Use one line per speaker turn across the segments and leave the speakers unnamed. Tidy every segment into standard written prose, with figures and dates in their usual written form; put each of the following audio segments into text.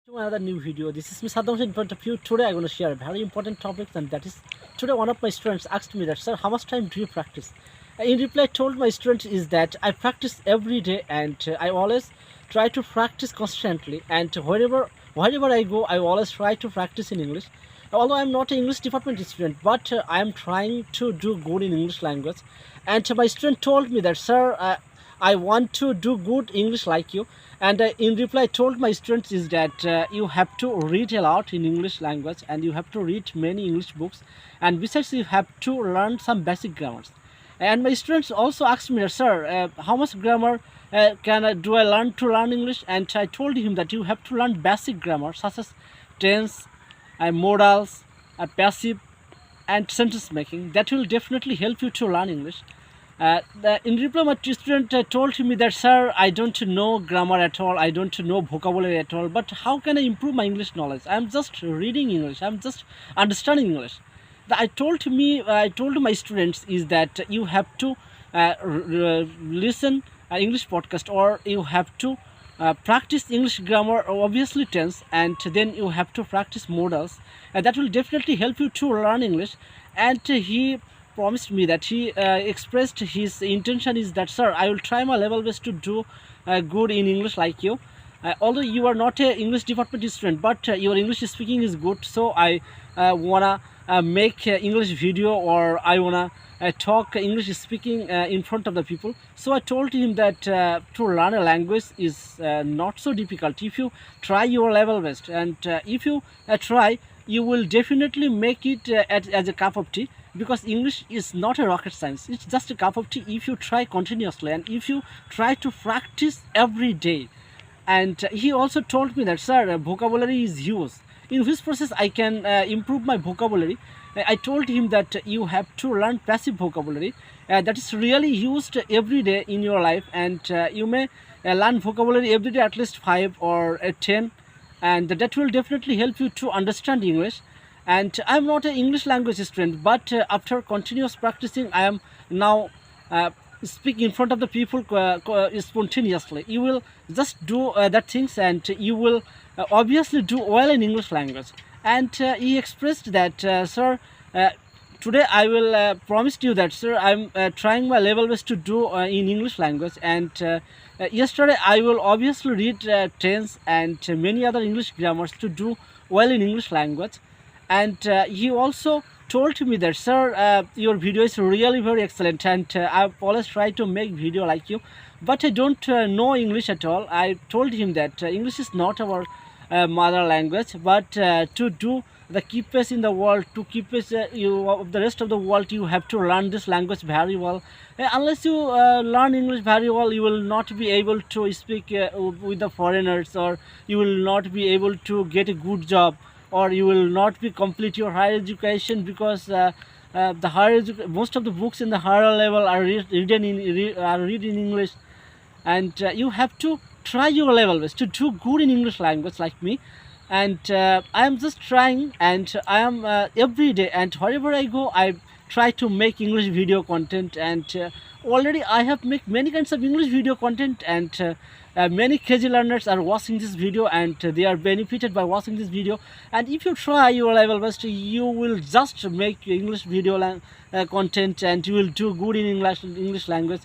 To another new video. This is Saddam Hussain in front of you. Today I'm going to share a very important topic, and that is today one of my students asked me that, sir, how much time do you practice? In reply, I told my students is that I practice every day, and I always try to practice constantly. And wherever I go, I always try to practice in English. Although I'm not an English department student, but I am trying to do good in English language. And my student told me that, sir, I want to do good English like you. And in reply, I told my students is that you have to read a lot in English language, and you have to read many English books, and besides you have to learn some basic grammars. And my students also asked me, sir, how much grammar do I learn to learn English? And I told him that you have to learn basic grammar such as tense, modals, passive, and sentence making. That will definitely help you to learn English. In reply, my student told me that, sir, I don't know grammar at all, I don't know vocabulary at all, but how can I improve my English knowledge? I'm just reading English, I'm just understanding English. I told my students is that you have to listen English podcast, or you have to practice English grammar, obviously tense, and then you have to practice modals. That will definitely help you to learn English. And he promised me that he expressed his intention is that, sir, I will try my level best to do good in English like you. Although you are not a English department student, but your English speaking is good, so I wanna make English video, or I wanna talk English speaking in front of the people. So I told him that to learn a language is not so difficult if you try your level best, and if you try, you will definitely make it as a cup of tea, because English is not a rocket science, it's just a cup of tea if you try continuously and if you try to practice every day. And he also told me that, sir, vocabulary is huge, in which process I can improve my vocabulary. I told him that you have to learn passive vocabulary that is really used every day in your life, and you may learn vocabulary every day at least 5 or 10, and that will definitely help you to understand English. And I'm not an English language student, but after continuous practicing, I am now speak in front of the people spontaneously. You will just do that things, and you will obviously do well in English language. And he expressed that, sir, today I will promise you that, sir, I'm trying my level best to do in English language. And yesterday I will obviously read tense and many other English grammars to do well in English language. And he also told me that, sir, your video is really very excellent, and I've always tried to make video like you, but I don't know English at all. I told him that English is not our mother language, but to do the keep pace in the world, to keep pace you of the rest of the world, you have to learn this language very well. Unless you learn English very well, you will not be able to speak with the foreigners, or you will not be able to get a good job, or you will not be complete your higher education, because most of the books in the higher level are read in English. And you have to try your level best to do good in English language like me. And I am just trying, and I am every day, and wherever I go, I try to make English video content. And already I have made many kinds of English video content, and many KG learners are watching this video, and they are benefited by watching this video. And if you try your level best, you will just make English video content, and you will do good in English language.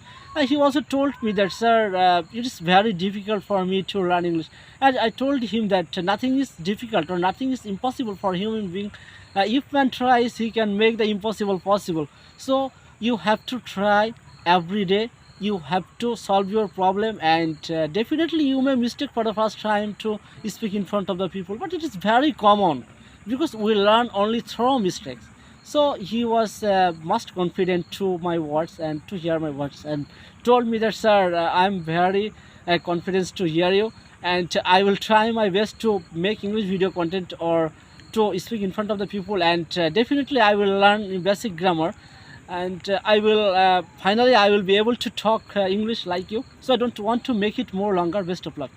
He also told me that, sir, it is very difficult for me to learn English. And I told him that nothing is difficult or nothing is impossible for human being. If man tries, he can make the impossible possible. So you have to try every day, you have to solve your problem. And definitely you may mistake for the first time to speak in front of the people, but it is very common, because we learn only through mistakes. So he was most confident to my words and to hear my words, and told me that, sir, I'm very confident to hear you, and I will try my best to make English video content or to speak in front of the people. And definitely I will learn basic grammar, and I will finally I will be able to talk English like you. So I don't want to make it more longer. Best of luck.